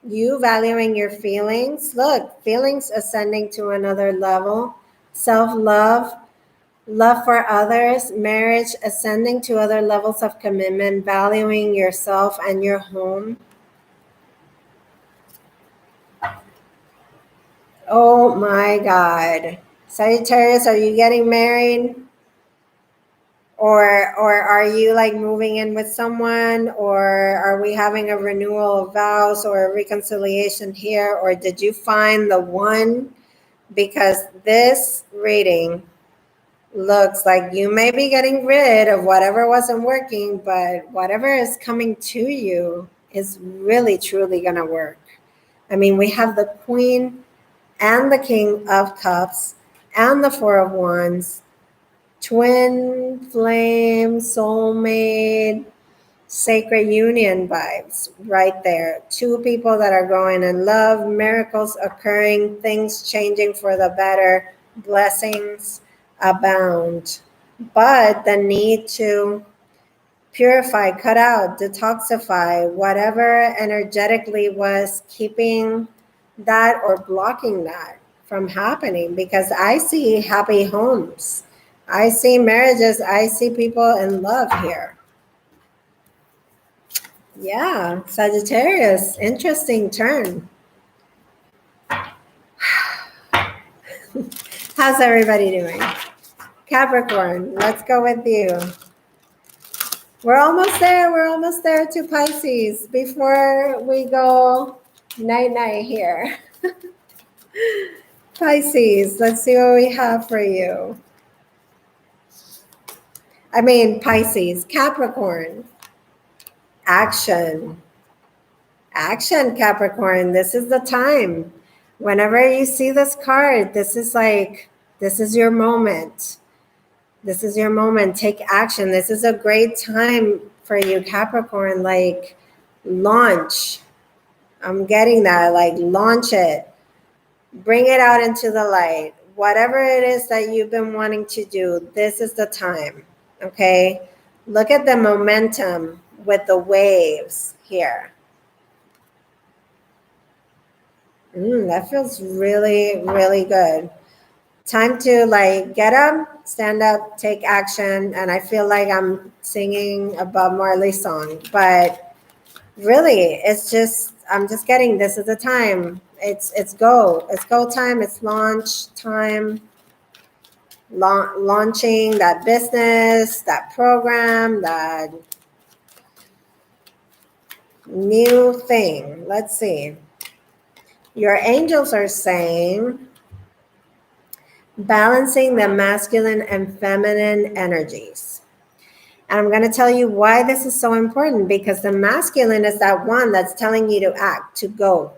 you valuing your feelings. Look, feelings ascending to another level. Self-love, love for others, marriage ascending to other levels of commitment, valuing yourself and your home. Oh my God. Sagittarius, are you getting married? Or are you like moving in with someone? Or are we having a renewal of vows or a reconciliation here? Or did you find the one? Because this reading looks like you may be getting rid of whatever wasn't working, but whatever is coming to you is really, truly going to work. I mean, we have the Queen and the King of Cups and the Four of Wands, twin flame, soulmate, sacred union vibes right there. Two people that are going in love, miracles occurring, things changing for the better, blessings abound. But the need to purify, cut out, detoxify whatever energetically was keeping that or blocking that from happening, because I see happy homes. I see marriages. I see people in love here. Yeah, Sagittarius, interesting turn. How's everybody doing? Capricorn, let's go with you. We're almost there. We're almost there to Pisces before we go night-night here. Pisces, let's see what we have for you. Pisces, Capricorn. Action. Action, Capricorn. This is the time. Whenever you see this card, this is your moment. This is your moment. Take action. This is a great time for you, Capricorn. Like, launch. I'm getting that. Like, launch it. Bring it out into the light. Whatever it is that you've been wanting to do, this is the time. Okay? Look at the momentum with the waves here. That feels really, really good. Time to like get up, stand up, take action. And I feel like I'm singing a Bob Marley song, but really I'm just getting, this is the time. It's go time. It's launch time. Launching that business, that program, that new thing. Let's see. Your angels are saying balancing the masculine and feminine energies. And I'm going to tell you why this is so important, because the masculine is that one that's telling you to act, to go,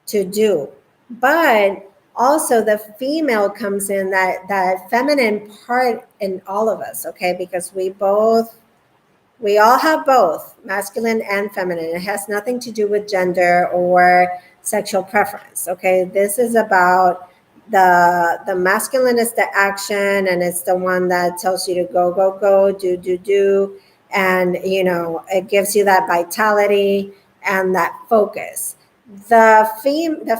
to do. But also the female comes in, that feminine part in all of us, okay? Because we all have both masculine and feminine. It has nothing to do with gender or sexual preference, okay? This is about the masculine is the action, and it's the one that tells you to go, do. And, it gives you that vitality and that focus. The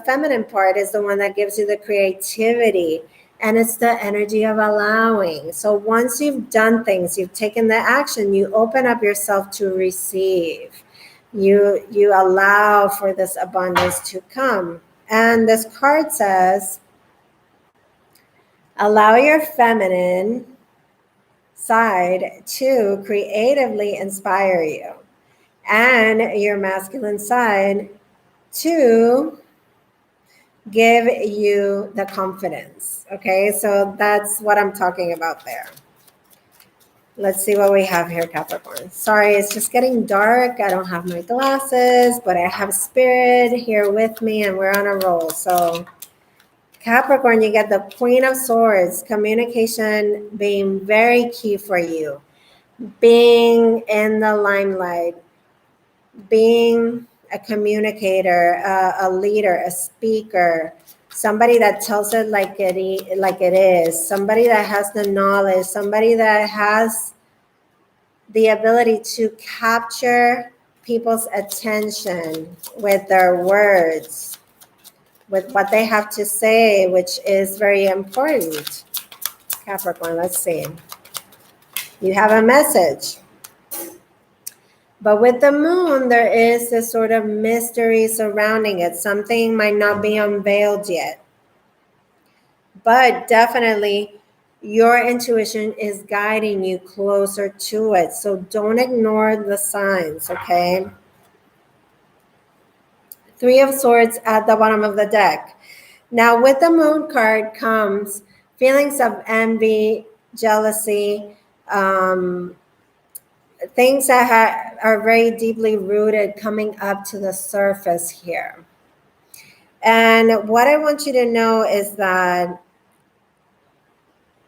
feminine part is the one that gives you the creativity, and it's the energy of allowing. So once you've done things, you've taken the action, you open up yourself to receive. You allow for this abundance to come. And this card says, allow your feminine side to creatively inspire you, and your masculine side to give you the confidence. Okay, so that's what I'm talking about there. Let's see what we have here, Capricorn. Sorry, it's just getting dark. I don't have my glasses, but I have Spirit here with me and we're on a roll. So Capricorn, you get the Queen of Swords, communication being very key for you. Being in the limelight, being a communicator, a leader, a speaker, somebody that tells it like it is, somebody that has the knowledge, somebody that has the ability to capture people's attention with their words, with what they have to say, which is very important. Capricorn, let's see. You have a message. But with the moon, there is this sort of mystery surrounding it. Something might not be unveiled yet. But definitely, your intuition is guiding you closer to it. So don't ignore the signs, okay? Three of Swords at the bottom of the deck. Now, with the moon card comes feelings of envy, jealousy, things that are very deeply rooted coming up to the surface here. And what I want you to know is that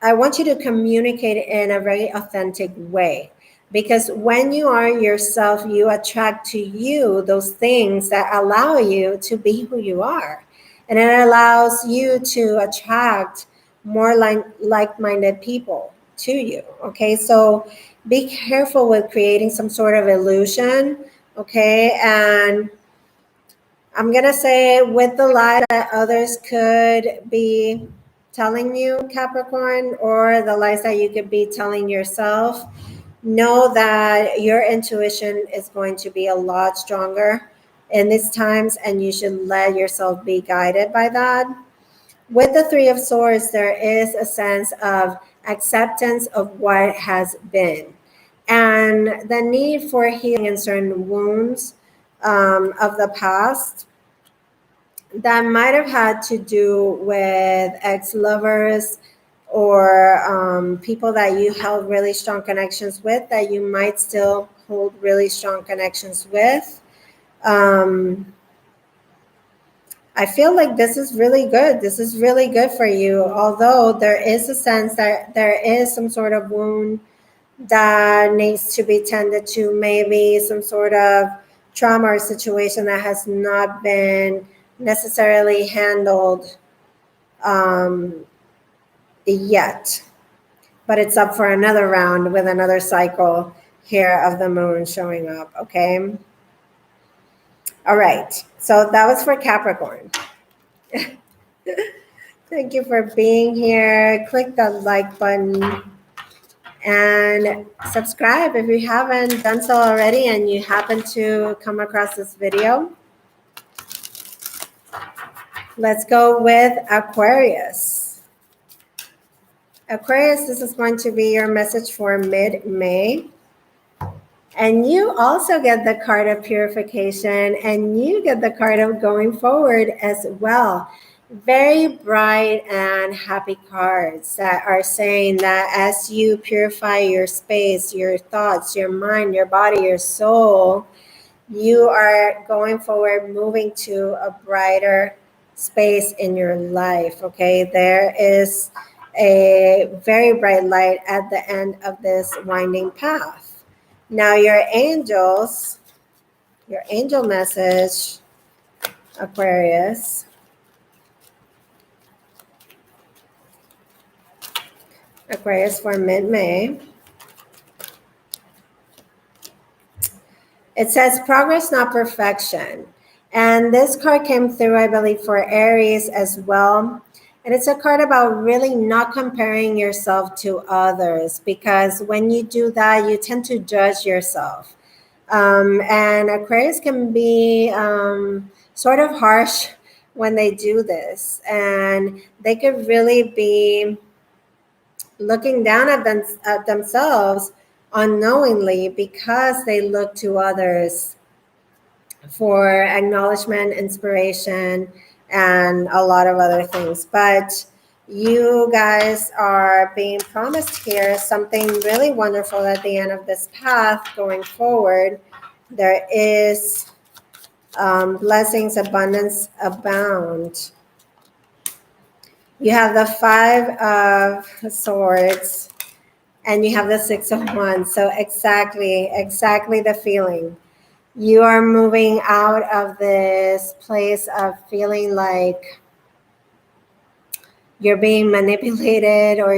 I want you to communicate in a very authentic way. Because when you are yourself, you attract to you those things that allow you to be who you are. And it allows you to attract more like-minded people to you. Okay, so be careful with creating some sort of illusion. Okay, and I'm going to say with the lie that others could be telling you, Capricorn, or the lies that you could be telling yourself, know that your intuition is going to be a lot stronger in these times, and you should let yourself be guided by that. With the Three of Swords, there is a sense of acceptance of what has been and the need for healing in certain wounds of the past that might have had to do with ex-lovers or people that you held really strong connections with that you might still hold really strong connections with. I feel like this is really good. This is really good for you, although there is a sense that there is some sort of wound that needs to be tended to, maybe some sort of trauma or situation that has not been necessarily handled yet. But it's up for another round with another cycle here of the moon showing up, okay? All right, so that was for Capricorn. Thank you for being here. Click the like button and subscribe if you haven't done so already and you happen to come across this video. Let's go with Aquarius. Aquarius, this is going to be your message for mid-May. And you also get the card of purification and you get the card of going forward as well. Very bright and happy cards that are saying that as you purify your space, your thoughts, your mind, your body, your soul, you are going forward, moving to a brighter space in your life, okay? There is a very bright light at the end of this winding path. Now your angels, your angel message, Aquarius. Aquarius for mid-May. It says progress, not perfection. And this card came through, I believe, for Aries as well. And it's a card about really not comparing yourself to others, because when you do that, you tend to judge yourself. And Aquarius can be sort of harsh when they do this. And they could really be looking down at themselves unknowingly because they look to others for acknowledgement, inspiration, and a lot of other things. But You guys are being promised here something really wonderful at the end of this path going forward. There is blessings, abundance abound. You have the Five of Swords and you have the Six of Wands. So exactly the feeling. You are moving out of this place of feeling like you're being manipulated, or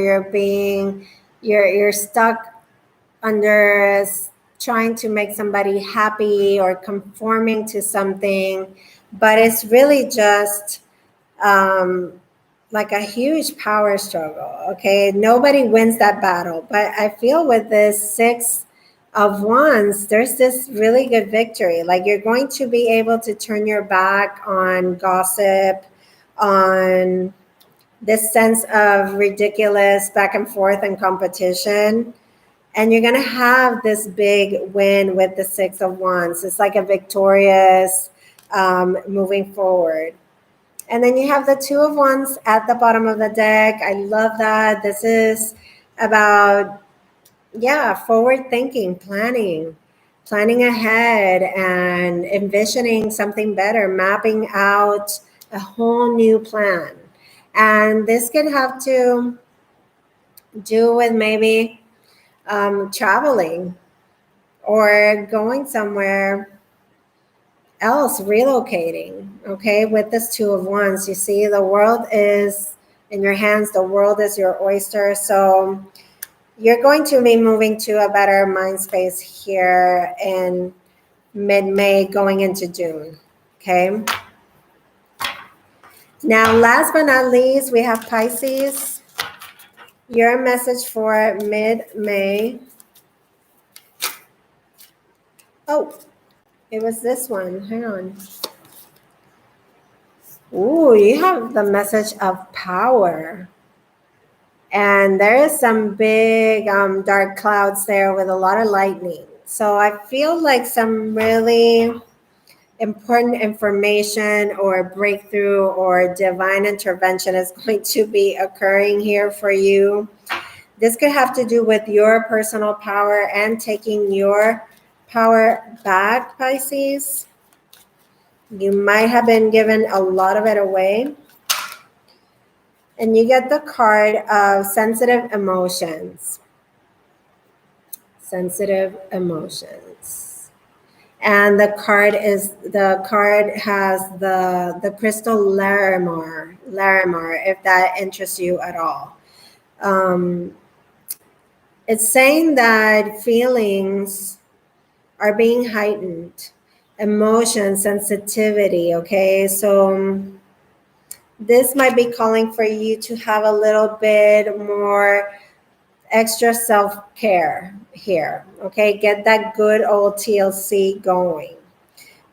you're stuck under trying to make somebody happy or conforming to something, but it's really just like a huge power struggle. Okay, nobody wins that battle, but I feel with this Six of Wands, there's this really good victory. Like you're going to be able to turn your back on gossip, on this sense of ridiculous back and forth and competition. And you're going to have this big win with the Six of Wands. It's like a victorious moving forward. And then you have the Two of Wands at the bottom of the deck. I love that. This is about, forward thinking, planning ahead and envisioning something better, mapping out a whole new plan. And this could have to do with maybe traveling or going somewhere else, relocating. Okay, with this Two of Wands, you see the world is in your hands, the world is your oyster. So you're going to be moving to a better mind space here in mid-May going into June. Okay, now last but not least, we have Pisces. Your message for mid-May. Oh, it was this one. Hang on. Ooh, you have the message of power. And there is some big dark clouds there with a lot of lightning. So I feel like some really important information or breakthrough or divine intervention is going to be occurring here for you. This could have to do with your personal power and taking your power back, Pisces. You might have been given a lot of it away. And you get the card of sensitive emotions. Sensitive emotions. And the card has the crystal Larimar, if that interests you at all. It's saying that feelings are being heightened, emotion, sensitivity, okay? So this might be calling for you to have a little bit more extra self-care here, okay? Get that good old TLC going.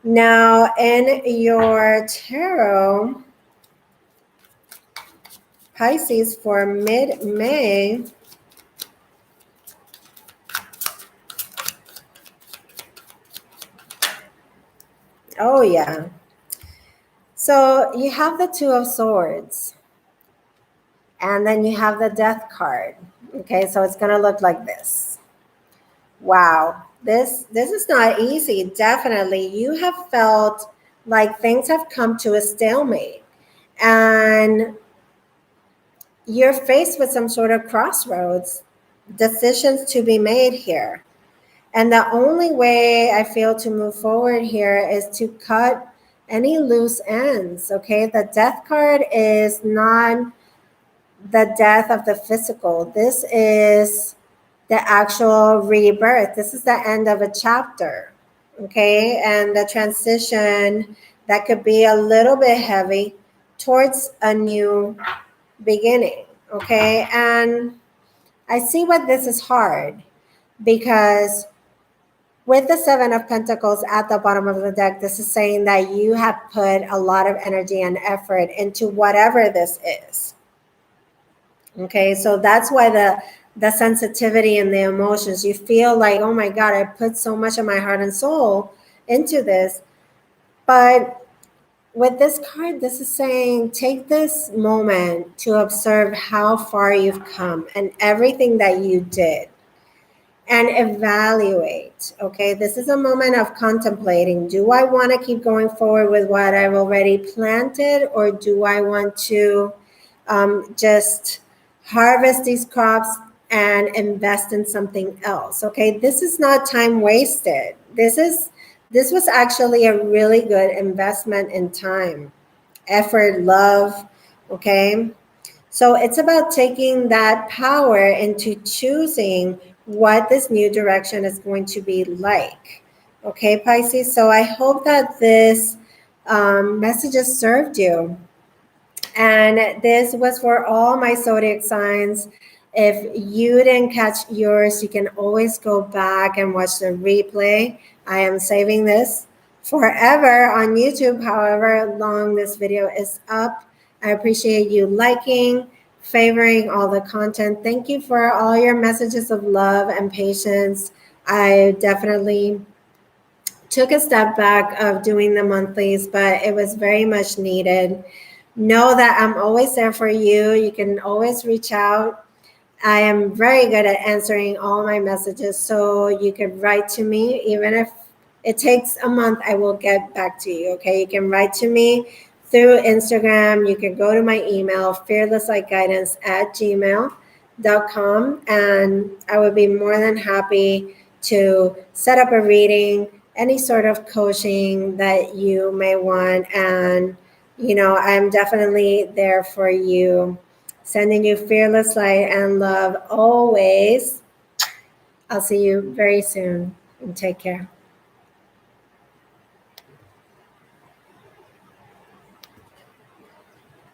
Now, in your tarot, Pisces, for mid-May, oh yeah. So you have the Two of Swords, and then you have the Death card. Okay, so it's going to look like this. Wow, this is not easy. Definitely, you have felt like things have come to a stalemate, and you're faced with some sort of crossroads, decisions to be made here. And the only way I feel to move forward here is to cut any loose ends, okay? The Death card is not the death of the physical. This is the actual rebirth. This is the end of a chapter, okay? And the transition that could be a little bit heavy towards a new beginning, okay? And I see what this is hard, because with the Seven of Pentacles at the bottom of the deck, this is saying that you have put a lot of energy and effort into whatever this is. Okay, so that's why the sensitivity and the emotions, you feel like, oh my God, I put so much of my heart and soul into this. But with this card, this is saying take this moment to observe how far you've come and everything that you did and evaluate. Okay, this is a moment of contemplating. Do I want to keep going forward with what I've already planted, or do I want to just harvest these crops and invest in something else? Okay, this is not time wasted. This was actually a really good investment in time, effort, love. Okay, so it's about taking that power into choosing what this new direction is going to be like. Okay, Pisces. So I hope that this message has served you. And this was for all my zodiac signs. If you didn't catch yours, you can always go back and watch the replay. I am saving this forever on YouTube, however long this video is up. I appreciate you liking, favoring all the content. Thank you for all your messages of love and patience. I definitely took a step back of doing the monthlies, but it was very much needed. Know that I'm always there for you. You can always reach out. I am very good at answering all my messages, so you can write to me. Even if it takes a month, I will get back to you. Okay, you can write to me through Instagram. You can go to my email, fearlesslightguidance@gmail.com, and I would be more than happy to set up a reading, any sort of coaching that you may want. And I'm definitely there for you. Sending you fearless light and love always. I'll see you very soon, and take care.